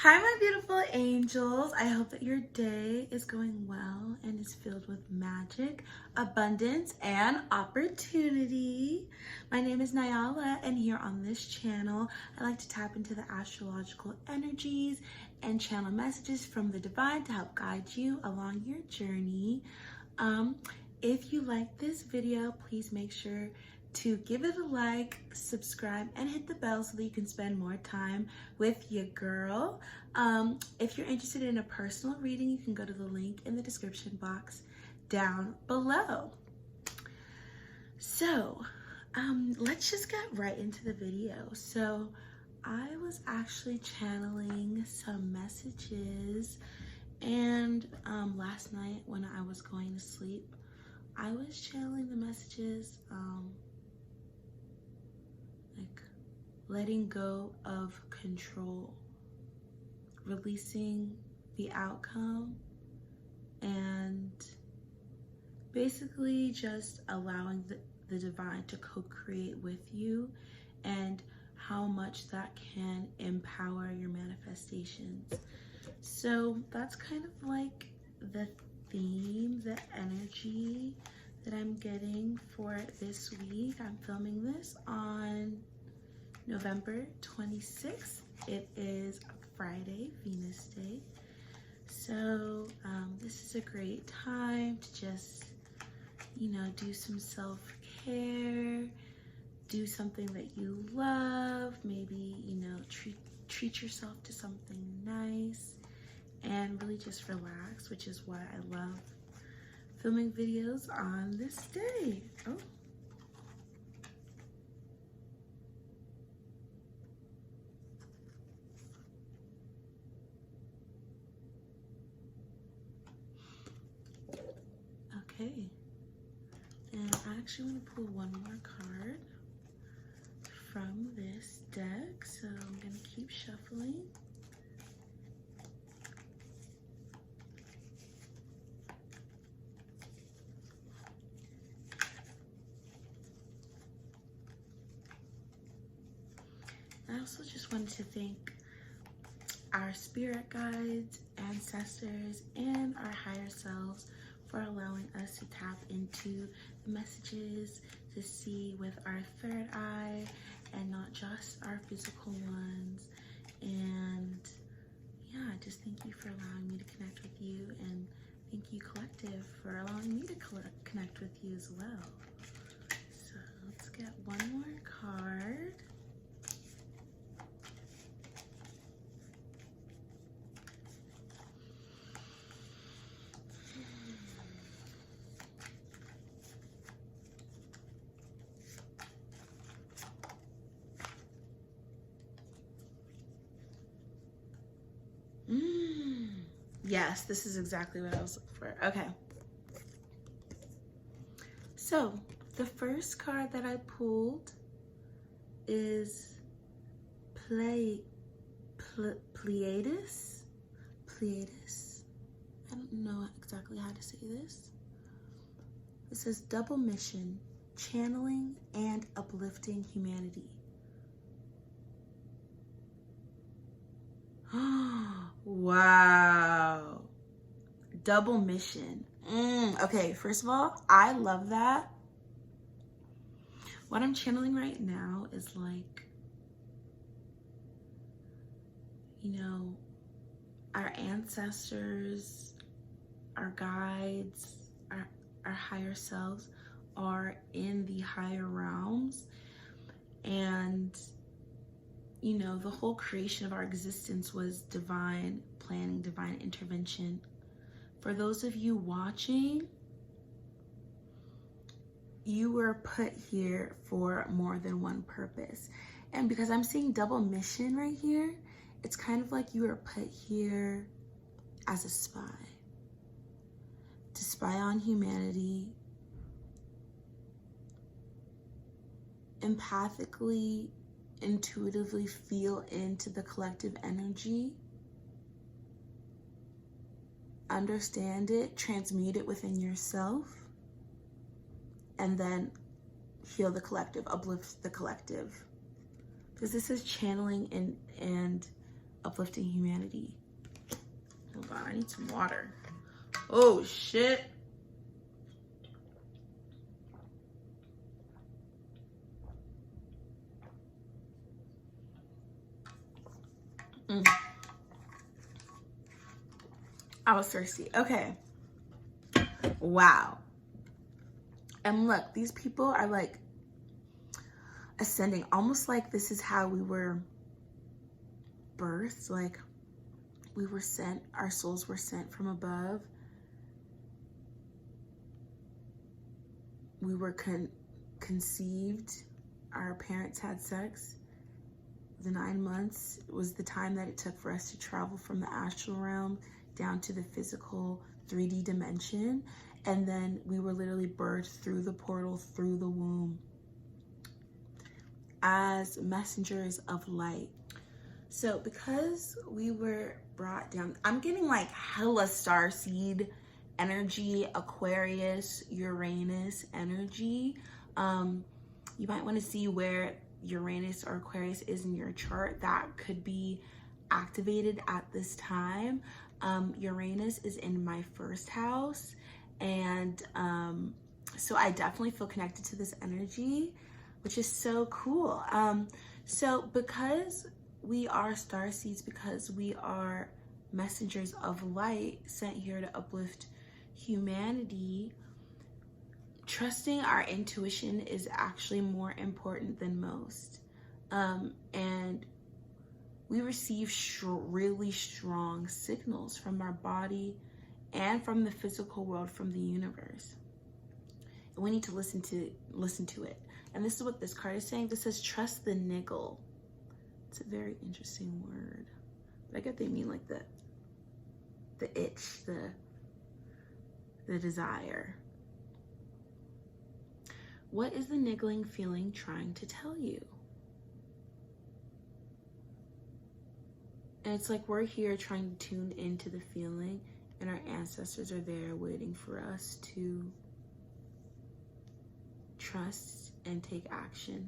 Hi, my beautiful angels. I hope that your day is going well and is filled with magic, abundance, and opportunity. My name is Nyala, and here on this channel, I like to tap into the astrological energies and channel messages from the divine to help guide you along your journey. If you like this video, please make sure to give it a like, subscribe, and hit the bell so that you can spend more time with your girl. If you're interested in a personal reading, you can go to the link in the description box down below. So, let's just get right into the video. So, I was actually channeling some messages, and last night when I was going to sleep, I was channeling the messages, like letting go of control, releasing the outcome, and basically just allowing the divine to co-create with you, and how much that can empower your manifestations. So that's kind of like the theme, the energy that I'm getting for this week. I'm filming this on November 26th. It is Friday, Venus Day. So this is a great time to just, do some self-care, do something that you love, maybe, treat yourself to something nice, and really just relax, which is why I love filming videos on this day. Oh. Okay. And I actually want to pull one more card from this deck, so I'm going to keep shuffling. I also just wanted to thank our spirit guides, ancestors, and our higher selves for allowing us to tap into the messages, to see with our third eye and not just our physical ones. And yeah, just thank you for allowing me to connect with you, and thank you, collective, for allowing me to connect with you as well. So let's get one more card. Yes, this is exactly what I was looking for. Okay. So, the first card that I pulled is Pleiades. Pleiades. I don't know exactly how to say this. It says double mission, channeling and uplifting humanity. Wow. Double mission. Okay, first of all, I love that. What I'm channeling right now is like, our ancestors, our guides, our higher selves are in the higher realms, and the whole creation of our existence was divine planning, divine intervention. For those of you watching, you were put here for more than one purpose. And because I'm seeing double mission right here, it's kind of like you were put here as a spy, to spy on humanity, empathically, intuitively feel into the collective energy, understand it, transmute it within yourself, and then heal the collective, uplift the collective. Because this is channeling and uplifting humanity. Hold on, I need some water. Oh, shit. I was thirsty. Okay. Wow. And look, these people are like ascending, almost like this is how we were birthed. Like we were sent, our souls were sent from above. We were conceived. Our parents had sex. The 9 months was the time that it took for us to travel from the astral realm down to the physical 3D dimension. And then we were literally birthed through the portal, through the womb, as messengers of light. So because we were brought down, I'm getting like hella starseed energy, Aquarius, Uranus energy. You might want to see where Uranus or Aquarius is in your chart. That could be activated at this time. Uranus is in my first house, and so I definitely feel connected to this energy, which is so cool. So because we are starseeds, because we are messengers of light sent here to uplift humanity, trusting our intuition is actually more important than most. And we receive really strong signals from our body and from the physical world, from the universe. And we need to listen to it. And this is what this card is saying. This says, trust the niggle. It's a very interesting word. But I get they mean like the itch, the desire. What is the niggling feeling trying to tell you? And it's like we're here trying to tune into the feeling, and our ancestors are there waiting for us to trust and take action.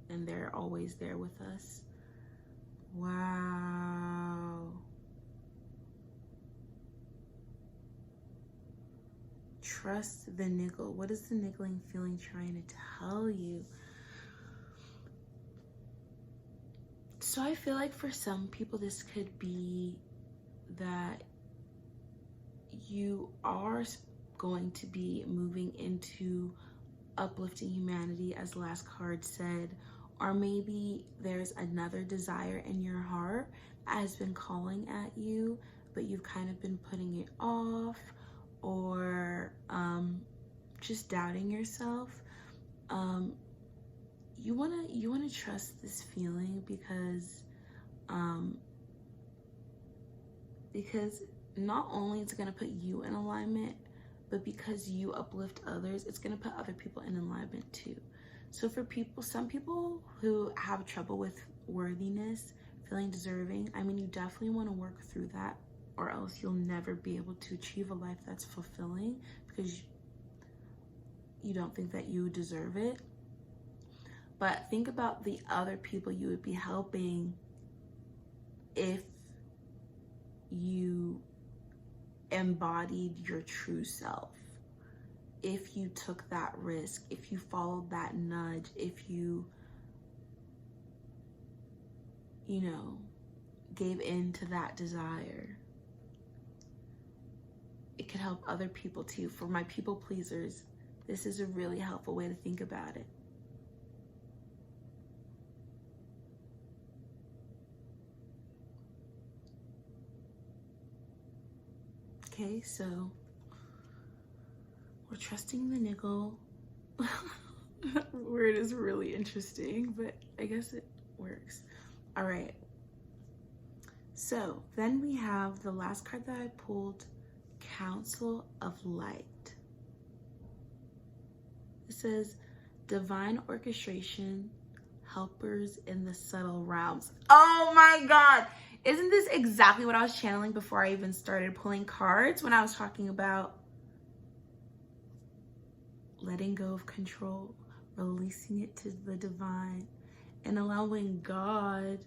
And they're always there with us. Wow. Trust the niggle. What is the niggling feeling trying to tell you? So I feel like for some people, this could be that you are going to be moving into uplifting humanity, as the last card said, or maybe there's another desire in your heart that has been calling at you, but you've kind of been putting it off, or just doubting yourself. You wanna trust this feeling because not only it's gonna put you in alignment, but because you uplift others, it's gonna put other people in alignment too. So for some people who have trouble with worthiness, feeling deserving, I mean, you definitely want to work through that, or else you'll never be able to achieve a life that's fulfilling because you don't think that you deserve it. But think about the other people you would be helping if you embodied your true self, if you took that risk, if you followed that nudge, if you gave in to that desire. It could help other people too. For my people pleasers, this is a really helpful way to think about it. Okay, so we're trusting the niggle. That word is really interesting, but I guess it works. All right. So then we have the last card that I pulled, Council of Light. It says, divine orchestration, helpers in the subtle realms. Oh my God. Isn't this exactly what I was channeling before I even started pulling cards, when I was talking about letting go of control, releasing it to the divine, and allowing God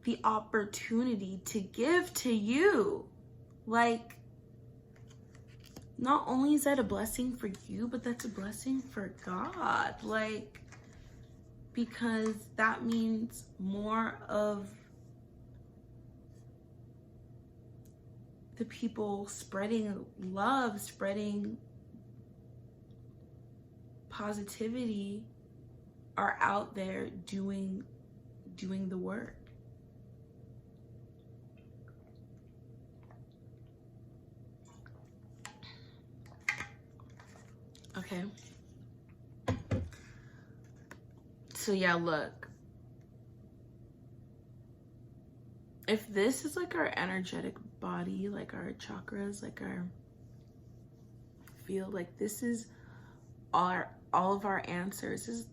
the opportunity to give to you. Like, not only is that a blessing for you, but that's a blessing for God. Like, because that means more of the people spreading love, spreading positivity are out there doing the work. Okay. So yeah, look. If this is like our energetic body, like our chakras, like our field, like this is all of our ancestors.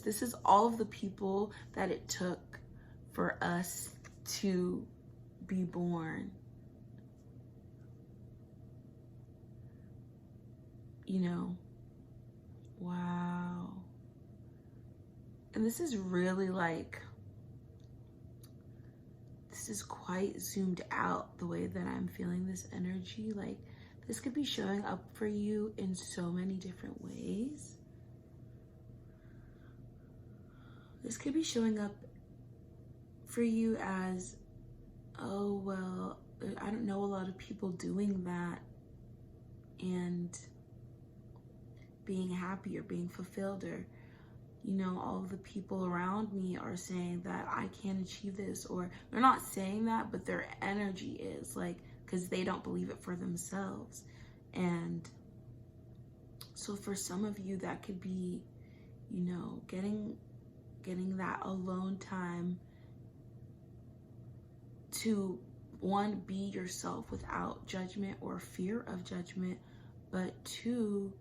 This is all of the people that it took for us to be born. You know, wow. And this is really like, this is quite zoomed out, the way that I'm feeling this energy. Like, this could be showing up for you in so many different ways. This could be showing up for you as, oh, well, I don't know a lot of people doing that and being happy or being fulfilled, or, you know, all of the people around me are saying that I can't achieve this, or they're not saying that, but their energy is like, because they don't believe it for themselves. And so for some of you, that could be, you know, getting that alone time to, one, be yourself without judgment or fear of judgment, but two,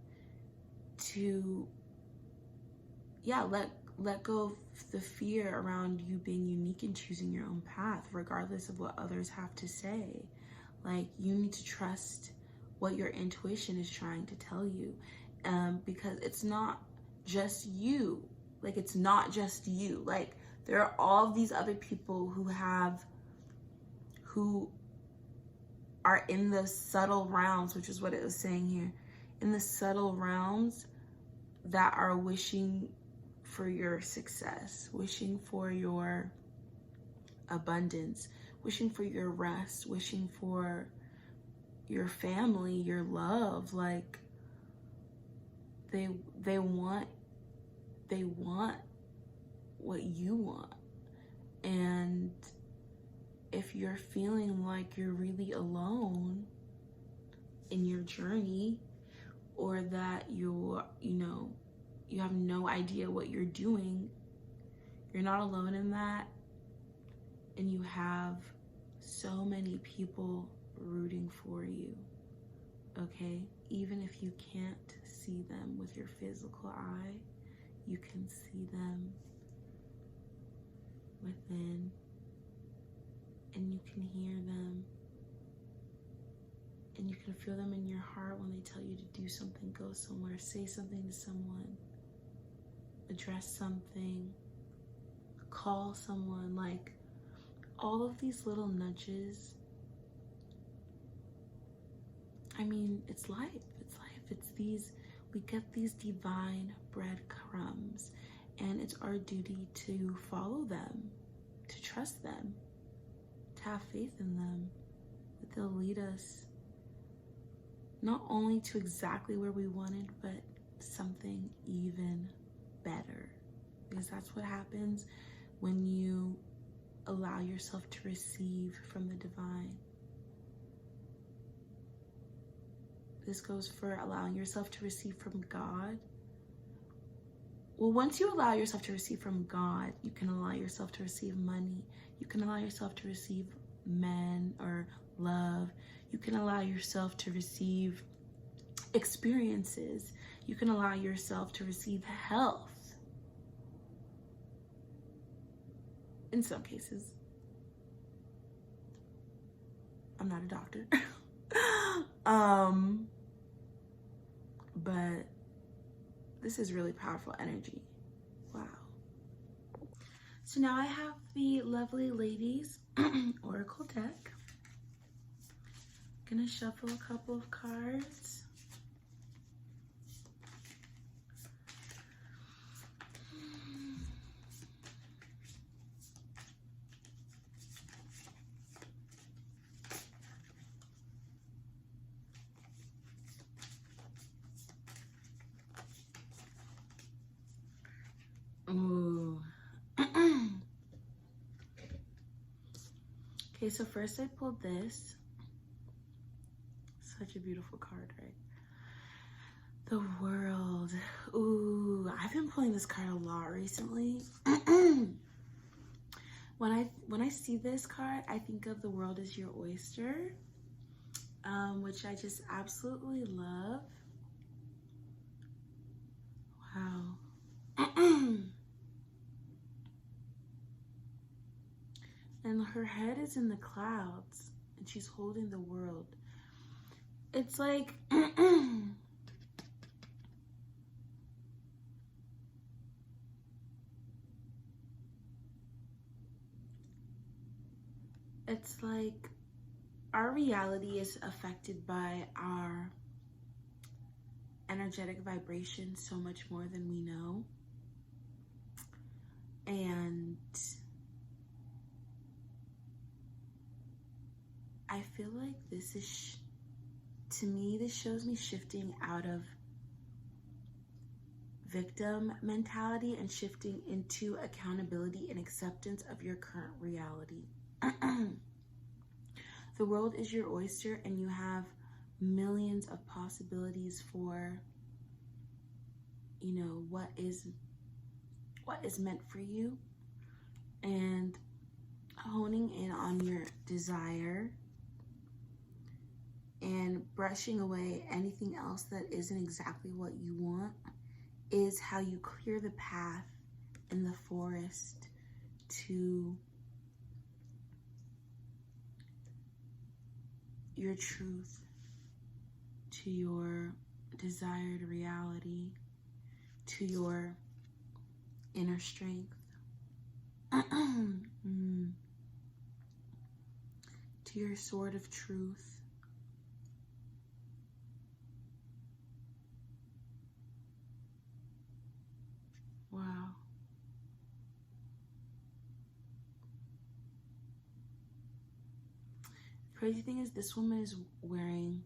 to, yeah, let go of the fear around you being unique and choosing your own path, regardless of what others have to say. Like, you need to trust what your intuition is trying to tell you, because it's not just you. Like, it's not just you. Like, there are all of these other people who are in the subtle realms, which is what it was saying here, in the subtle realms, that are wishing for your success, wishing for your abundance, wishing for your rest, wishing for your family, your love. Like, they want what you want. And if you're feeling like you're really alone in your journey, or that you have no idea what you're doing, you're not alone in that. And you have so many people rooting for you, okay? Even if you can't see them with your physical eye, you can see them within, and you can hear them, and you can feel them in your heart when they tell you to do something, go somewhere, say something to someone, address something, call someone. Like, all of these little nudges, I mean, it's life. It's these, we get these divine breadcrumbs, and it's our duty to follow them, to trust them, to have faith in them, that they'll lead us not only to exactly where we wanted, but something even better. Because that's what happens when you allow yourself to receive from the divine. This goes for allowing yourself to receive from God. Well, once you allow yourself to receive from God, you can allow yourself to receive money. You can allow yourself to receive men or love. You can allow yourself to receive experiences. You can allow yourself to receive health. In some cases. I'm not a doctor. But this is really powerful energy. Wow. So now I have the lovely ladies Oracle deck. Gonna shuffle a couple of cards. Ooh. Okay, so first I pulled this. Such a beautiful card, right? The World. Ooh, I've been pulling this card a lot recently. When I see this card, I think of the world as your oyster, which I just absolutely love. Wow. And her head is in the clouds, and she's holding the world. It's like it's like our reality is affected by our energetic vibration so much more than we know. And I feel like this is, to me, this shows me shifting out of victim mentality and shifting into accountability and acceptance of your current reality. The world is your oyster, and you have millions of possibilities for, you know, what is meant for you, and honing in on your desire and brushing away anything else that isn't exactly what you want is how you clear the path in the forest to your truth, to your desired reality, to your inner strength, to your sword of truth. Wow. The crazy thing is, this woman is wearing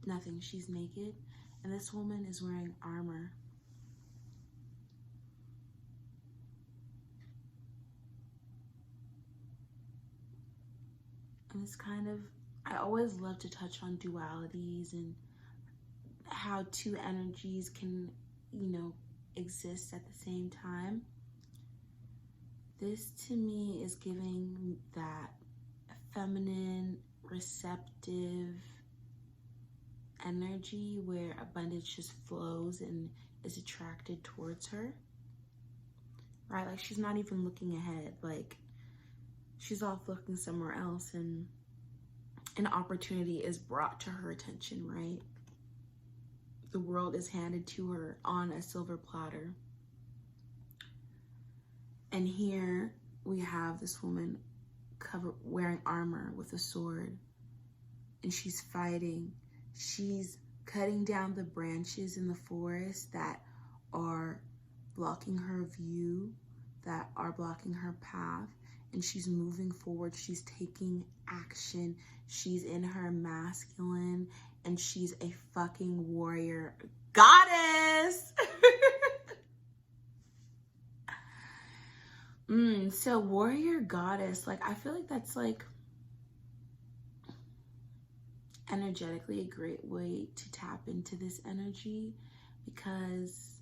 nothing. She's naked, and this woman is wearing armor. And it's kind of, I always love to touch on dualities and how two energies can, you know, exist at the same time. This to me is giving that feminine, receptive energy where abundance just flows and is attracted towards her, right? Like she's not even looking ahead, like she's off looking somewhere else, and an opportunity is brought to her attention, right? The world is handed to her on a silver platter. And here we have this woman wearing armor with a sword, and she's fighting. She's cutting down the branches in the forest that are blocking her view, that are blocking her path, and she's moving forward. She's taking action. She's in her masculine, and she's a fucking warrior goddess. So warrior goddess, like I feel like that's like energetically a great way to tap into this energy, because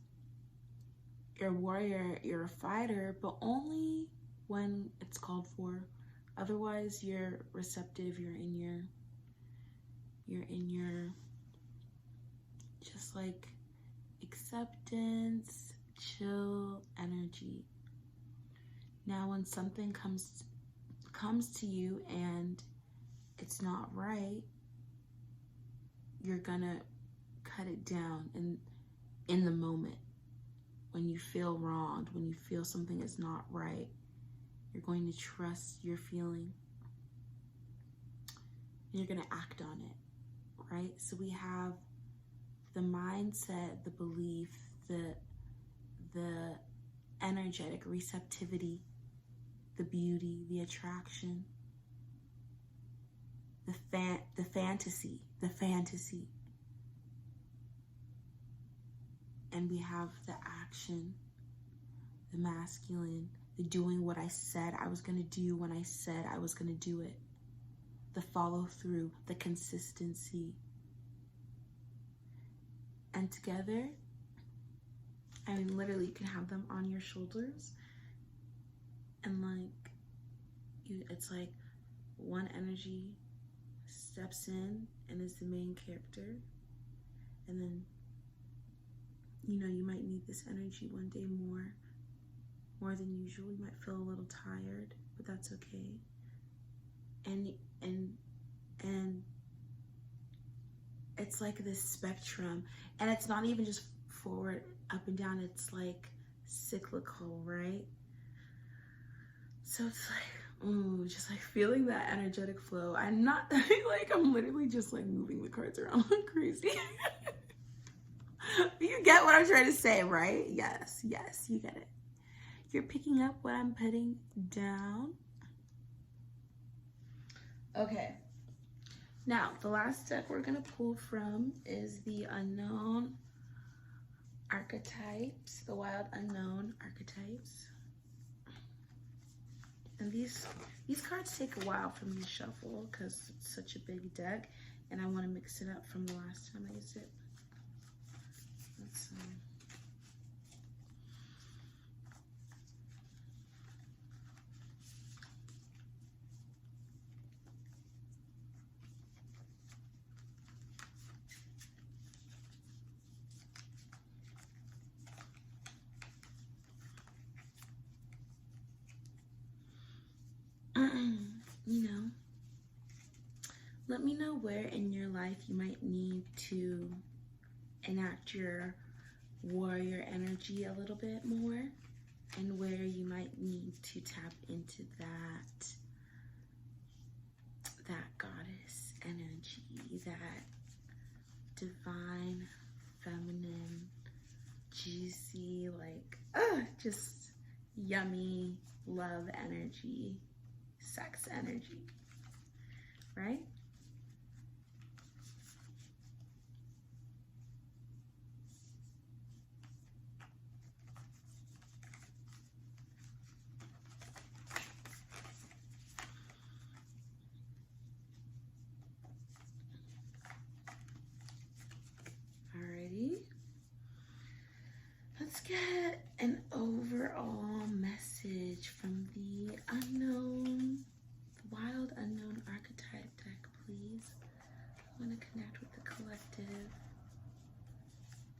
you're a warrior, you're a fighter, but only when it's called for. Otherwise, you're receptive, you're in your just like acceptance, chill energy. Now, when something comes to you and it's not right, you're gonna cut it down in the moment when you feel wronged, when you feel something is not right, you're going to trust your feeling. And you're going to act on it, right? So we have the mindset, the belief, the energetic receptivity, the beauty, the attraction, the fantasy. And we have the action, the masculine, the doing what I said I was going to do when I said I was going to do it, the follow through, the consistency. And together, I mean, literally, you can have them on your shoulders, and like, it's like one energy steps in and is the main character, and then, you know, you might need this energy one day more than usual. You might feel a little tired, but that's okay. And it's like this spectrum, and it's not even just forward, up and down, it's like cyclical, right? So it's like, ooh, just like feeling that energetic flow. I'm not like, I'm literally just like moving the cards around like crazy. You get what I'm trying to say, right? Yes, you get it. You're picking up what I'm putting down. Okay. Now, the last deck we're going to pull from is the unknown archetypes, the wild unknown archetypes. And these cards take a while for me to shuffle because it's such a big deck, and I want to mix it up from the last time I used it. Let's you know, let me know where in your life you might need to enact your warrior energy a little bit more, and where you might need to tap into that goddess energy, that divine, feminine, juicy, like, just yummy love energy, sex energy, right? Alrighty. Let's get an overall message from the unknown, the wild unknown archetype deck, please. I want to connect with the collective,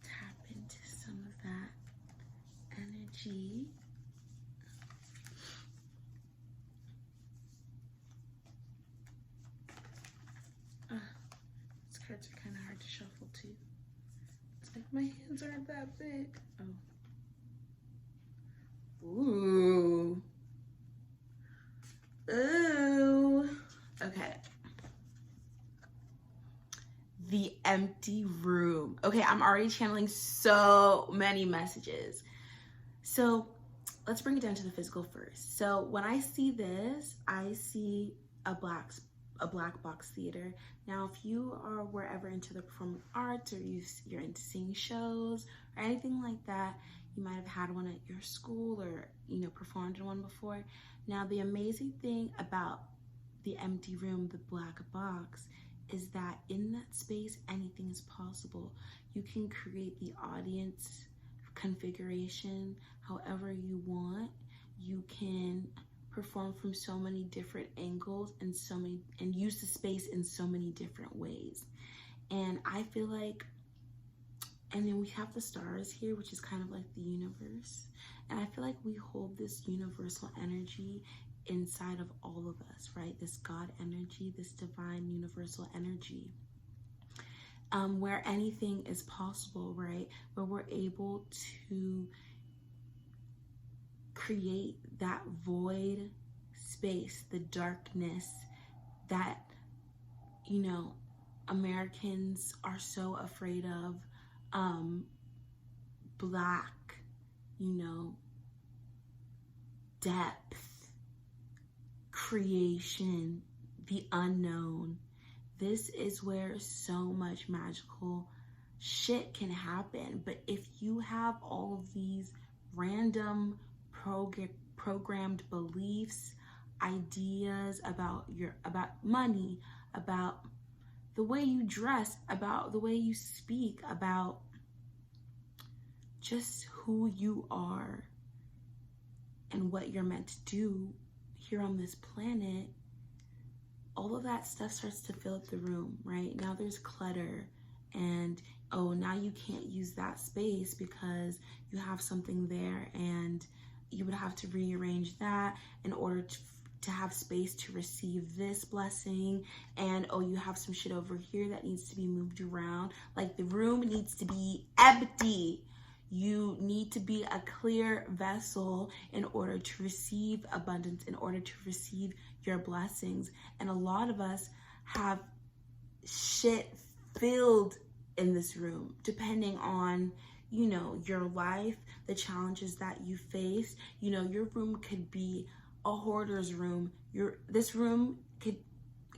tap into some of that energy. These cards are kind of hard to shuffle too. It's like my hands aren't that big. Oh. Ooh. Ooh. Okay. The empty room. Okay, I'm already channeling so many messages. So let's bring it down to the physical first. So when I see this, I see a black box theater. Now, if you were ever into the performing arts, or you're into seeing shows or anything like that, you might have had one at your school, or, you know, performed in one before. Now, the amazing thing about the empty room, the black box, is that in that space, anything is possible. You can create the audience configuration however you want. You can perform from so many different angles and use the space in so many different ways. And I feel like, and then we have the stars here, which is kind of like the universe. And I feel like we hold this universal energy inside of all of us, right? This God energy, this divine universal energy, where anything is possible, right? Where we're able to create that void space, the darkness that, you know, Americans are so afraid of. Black, you know, depth, creation, the unknown. This is where so much magical shit can happen. But if you have all of these random programmed beliefs, ideas about money, about the way you dress, about the way you speak, about just who you are and what you're meant to do here on this planet, all of that stuff starts to fill up the room, right? Now there's clutter, and oh, now you can't use that space because you have something there, and you would have to rearrange that in order to have space to receive this blessing. And oh, you have some shit over here that needs to be moved around. Like, the room needs to be empty. You need to be a clear vessel in order to receive abundance, in order to receive your blessings. And a lot of us have shit filled in this room, depending on, you know, your life, the challenges that you face. You know, your room could be a hoarder's room. This room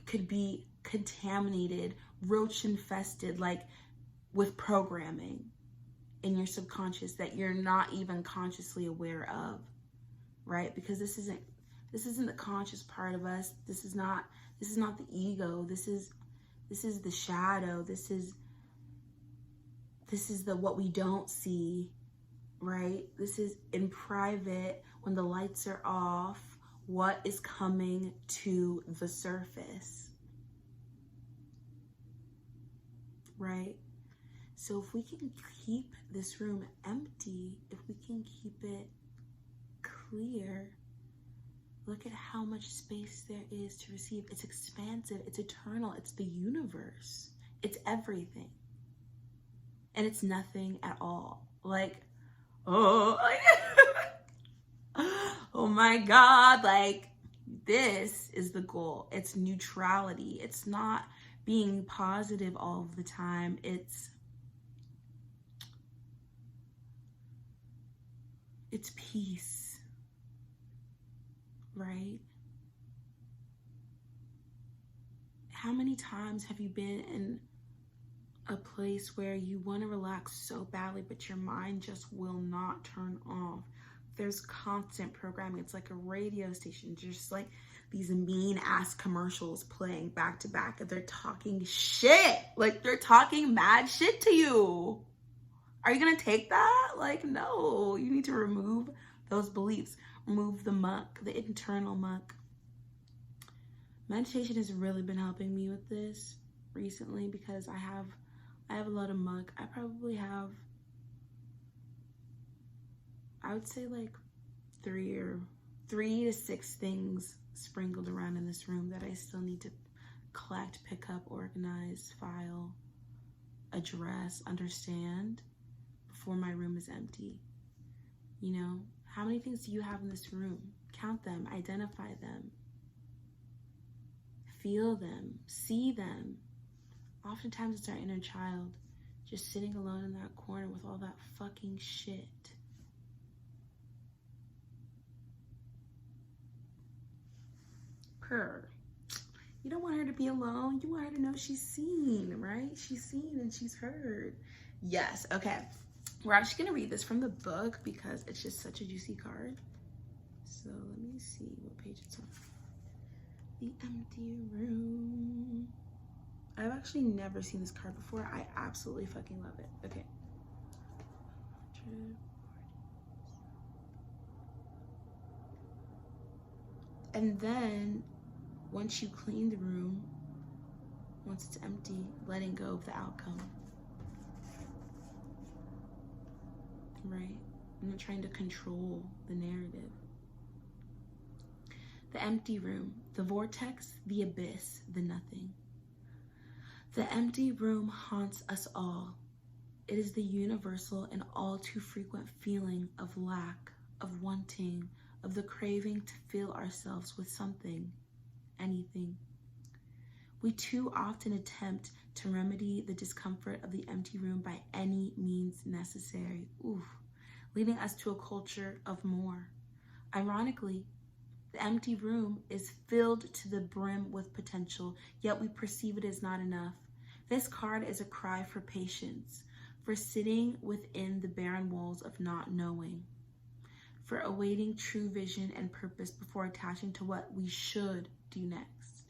could be contaminated, roach infested, like with programming in your subconscious that you're not even consciously aware of, right? Because this isn't the conscious part of us. This is not the ego. This is the shadow. This is the what we don't see, right? This is in private, when the lights are off, what is coming to the surface, right? So if we can keep this room empty, if we can keep it clear, look at how much space there is to receive. It's expansive, it's eternal, it's the universe, it's everything. And it's nothing at all. Like, oh my God, like, this is the goal. It's neutrality. It's not being positive all of the time. It's peace, right? How many times have you been in a place where you want to relax so badly, but your mind just will not turn off? There's constant programming. It's like a radio station, just like these mean ass commercials playing back to back, and they're talking shit. Like, they're talking mad shit to you. Are you gonna take that? Like, no, you need to remove those beliefs, remove the muck, the internal muck. Meditation has really been helping me with this recently, because I have a lot of muck. I probably have, I would say, like 3 to 6 things sprinkled around in this room that I still need to collect, pick up, organize, file, address, understand before my room is empty. You know, how many things do you have in this room? Count them, identify them, feel them, see them. Oftentimes it's our inner child just sitting alone in that corner with all that fucking shit. Her. You don't want her to be alone. You want her to know she's seen, right? She's seen and she's heard. Yes, okay. We're actually gonna read this from the book because it's just such a juicy card. So let me see what page it's on. The empty room. I've actually never seen this card before. I absolutely fucking love it. Okay. And then once you clean the room, once it's empty, letting go of the outcome. Right? I'm not trying to control the narrative. The empty room, the vortex, the abyss, the nothing. The empty room haunts us all. It is the universal and all too frequent feeling of lack, of wanting, of the craving to fill ourselves with something, anything. We too often attempt to remedy the discomfort of the empty room by any means necessary, leading us to a culture of more. Ironically, the empty room is filled to the brim with potential, yet we perceive it as not enough. This card is a cry for patience, for sitting within the barren walls of not knowing, for awaiting true vision and purpose before attaching to what we should do next,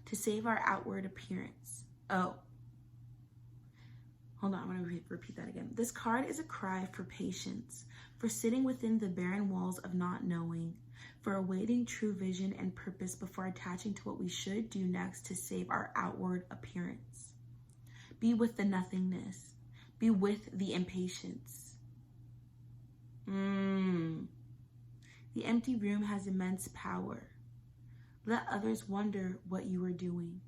to save our outward appearance. Oh, hold on, I'm going to repeat that again. This card is a cry for patience, for sitting within the barren walls of not knowing, for awaiting true vision and purpose before attaching to what we should do next to save our outward appearance. Be with the nothingness. Be with the impatience. The empty room has immense power. Let others wonder what you are doing.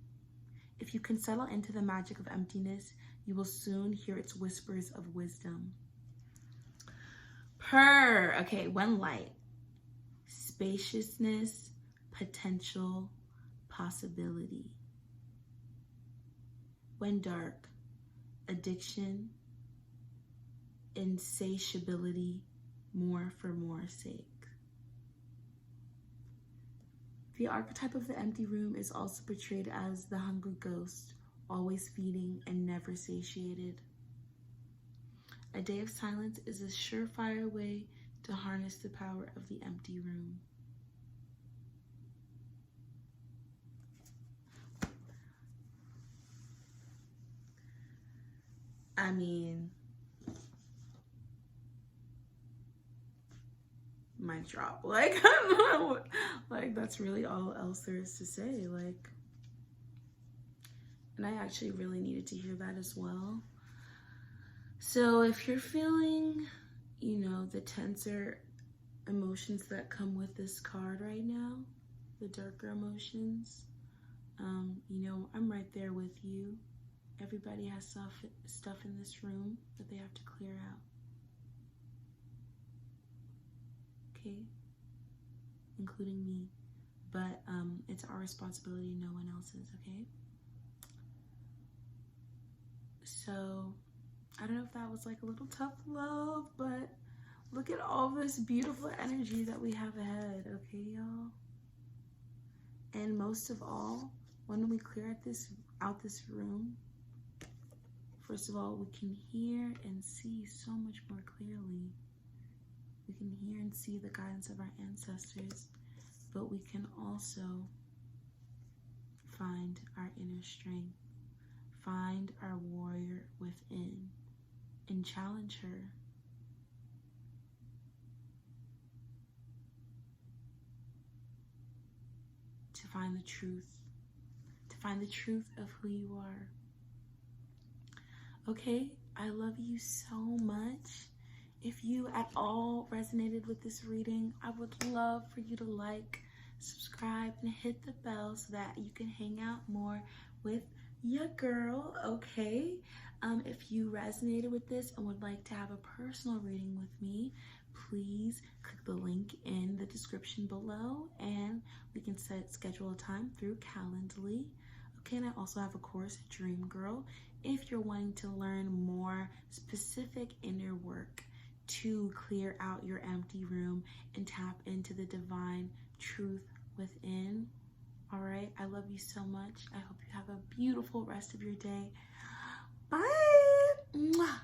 If you can settle into the magic of emptiness, you will soon hear its whispers of wisdom. Okay, when light, spaciousness, potential, possibility. When dark, addiction, insatiability, more for more sake. The archetype of the empty room is also portrayed as the hungry ghost, always feeding and never satiated. A day of silence is a surefire way to harness the power of the empty room. I mean, mic drop. Like, I don't know. Like, that's really all else there is to say. Like, and I actually really needed to hear that as well. So if you're feeling, the tenser emotions that come with this card right now, the darker emotions, I'm right there with you. Everybody has stuff in this room that they have to clear out. Okay? Including me. But it's our responsibility, no one else's, okay? So, I don't know if that was like a little tough love, but look at all this beautiful energy that we have ahead, okay, y'all? And most of all, when we clear out this room, first of all, we can hear and see so much more clearly. We can hear and see the guidance of our ancestors, but we can also find our inner strength, find our warrior within, and challenge her. To find the truth of who you are. Okay, I love you so much. If you at all resonated with this reading, I would love for you to like, subscribe, and hit the bell so that you can hang out more with your girl, okay? If you resonated with this and would like to have a personal reading with me, please click the link in the description below and we can schedule a time through Calendly. Okay, and I also have a course, Dream Girl, if you're wanting to learn more specific inner work to clear out your empty room and tap into the divine truth within. All right, I love you so much. I hope you have a beautiful rest of your day. Bye. Mwah.